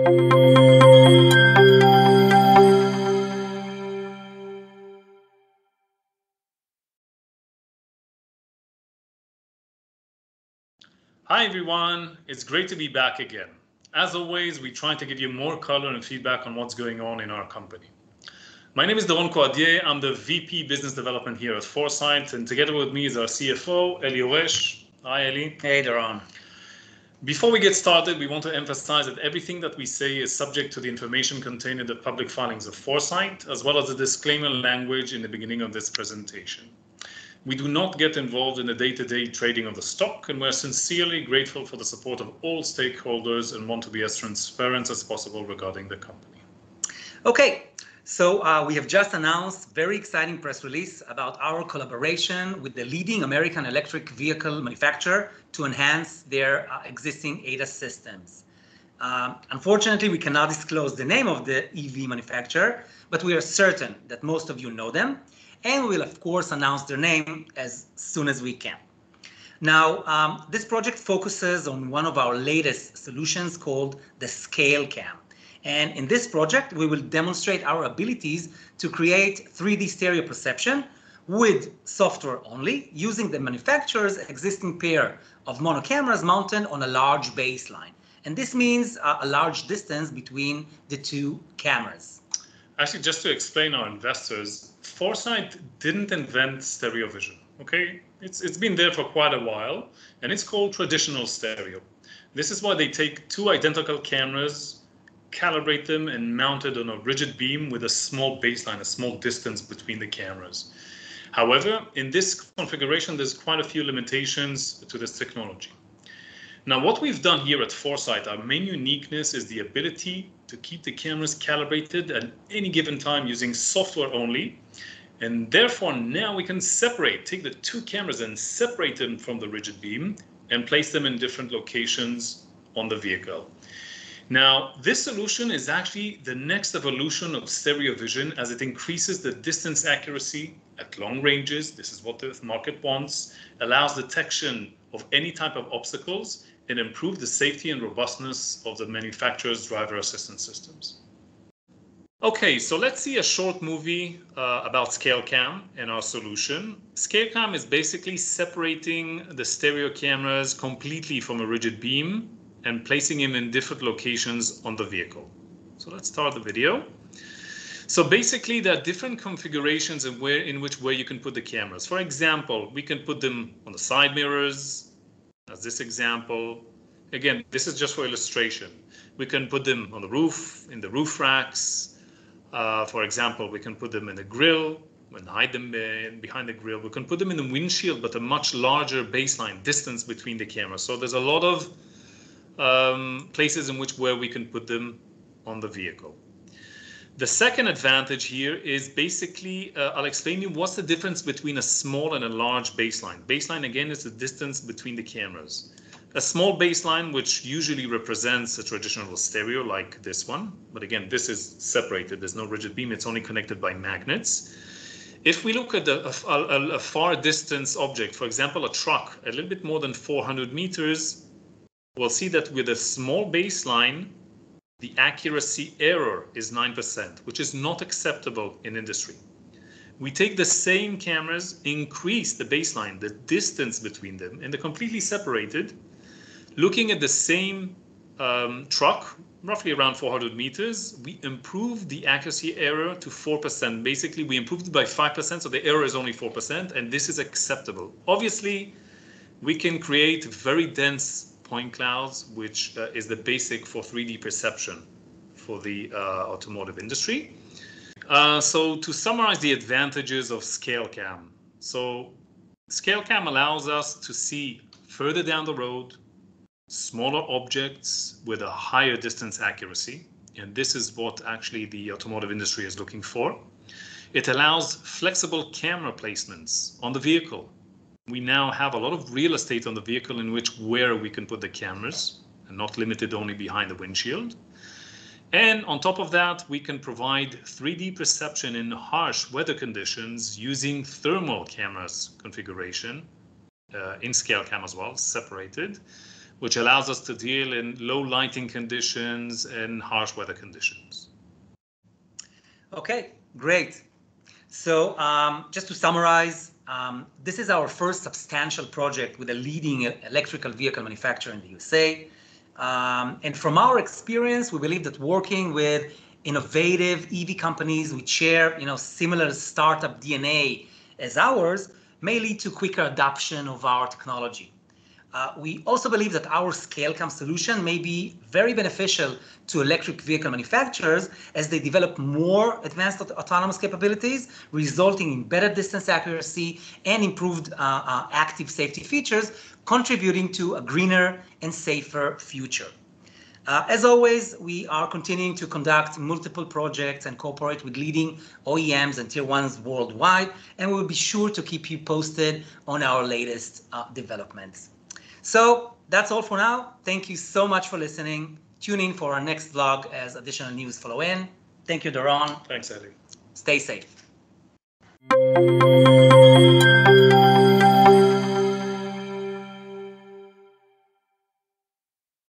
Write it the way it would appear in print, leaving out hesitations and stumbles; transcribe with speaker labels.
Speaker 1: Hi everyone, it's great to be back again. As always, we try to give you more color and feedback on what's going on in our company. My name is Doron Coadier. I'm the VP Business Development here at Foresight, and together with me is our CFO, Eli Oresh. Hi, Eli.
Speaker 2: Hey, Doron.
Speaker 1: Before we get started, we want to emphasize that everything that we say is subject to the information contained in the public filings of Foresight, as well as the disclaimer language in the beginning of this presentation. We do not get involved in the day-to-day trading of the stock, and we're sincerely grateful for the support of all stakeholders and want to be as transparent as possible regarding the company.
Speaker 2: Okay, so we have just announced very exciting press release about our collaboration with the leading American electric vehicle manufacturer to enhance their existing ADAS systems. Unfortunately, we cannot disclose the name of the EV manufacturer, but we are certain that most of you know them, and we will, of course, announce their name as soon as we can. Now, this project focuses on one of our latest solutions called the ScaleCam. And in this project, we will demonstrate our abilities to create 3D stereo perception with software only, using the manufacturer's existing pair of mono cameras mounted on a large baseline. And this means a large distance between the two cameras.
Speaker 1: Actually, just to explain our investors, Foresight didn't invent stereo vision, okay? It's been there for quite a while, and it's called traditional stereo. This is why they take two identical cameras, calibrate them, and mount it on a rigid beam with a small baseline, a small distance between the cameras. However, in this configuration, there's quite a few limitations to this technology. Now, what we've done here at Foresight, our main uniqueness is the ability to keep the cameras calibrated at any given time using software only. And therefore, now we can take the two cameras and separate them from the rigid beam and place them in different locations on the vehicle. Now, this solution is actually the next evolution of stereo vision as it increases the distance accuracy at long ranges. This is what the market wants, allows detection of any type of obstacles, and improve the safety and robustness of the manufacturer's driver assistance systems. Okay, so let's see a short movie about ScaleCam and our solution. ScaleCam is basically separating the stereo cameras completely from a rigid beam and placing them in different locations on the vehicle. So let's start the video. So basically, there are different configurations in which you can put the cameras. For example, we can put them on the side mirrors, as this example. Again, this is just for illustration. We can put them on the roof, in the roof racks. For example, we can put them in the grill and hide them behind the grill. We can put them in the windshield, but a much larger baseline distance between the cameras. So there's a lot of places in where we can put them on the vehicle. The second advantage here is basically, I'll explain you what's the difference between a small and a large baseline. Baseline, again, is the distance between the cameras. A small baseline, which usually represents a traditional stereo like this one, but again, this is separated. There's no rigid beam. It's only connected by magnets. If we look at a far distance object, for example, a truck, a little bit more than 400 meters, we'll see that with a small baseline, the accuracy error is 9%, which is not acceptable in industry. We take the same cameras, increase the baseline, the distance between them, and they're completely separated. Looking at the same truck, roughly around 400 meters, we improve the accuracy error to 4%. Basically, we improved it by 5%, so the error is only 4%, and this is acceptable. Obviously, we can create very dense point clouds, which is the basic for 3D perception for the automotive industry. So to summarize the advantages of ScaleCam. So ScaleCam allows us to see further down the road, smaller objects with a higher distance accuracy. And this is what actually the automotive industry is looking for. It allows flexible camera placements on the vehicle. We now have a lot of real estate on the vehicle in where we can put the cameras, and not limited only behind the windshield. And on top of that, we can provide 3D perception in harsh weather conditions using thermal cameras configuration in ScaleCam as well, separated, which allows us to deal in low lighting conditions and harsh weather conditions.
Speaker 2: Okay, great. So just to summarize, this is our first substantial project with a leading electrical vehicle manufacturer in the USA. And from our experience, we believe that working with innovative EV companies which share, similar startup DNA as ours may lead to quicker adoption of our technology. We also believe that our ScaleCam solution may be very beneficial to electric vehicle manufacturers as they develop more advanced autonomous capabilities, resulting in better distance accuracy and improved active safety features, contributing to a greener and safer future. As always, we are continuing to conduct multiple projects and cooperate with leading OEMs and tier ones worldwide, and we'll be sure to keep you posted on our latest developments. So that's all for now. Thank you so much for listening. Tune in for our next vlog as additional news follow in. Thank you, Doron.
Speaker 1: Thanks, Eddie.
Speaker 2: Stay safe.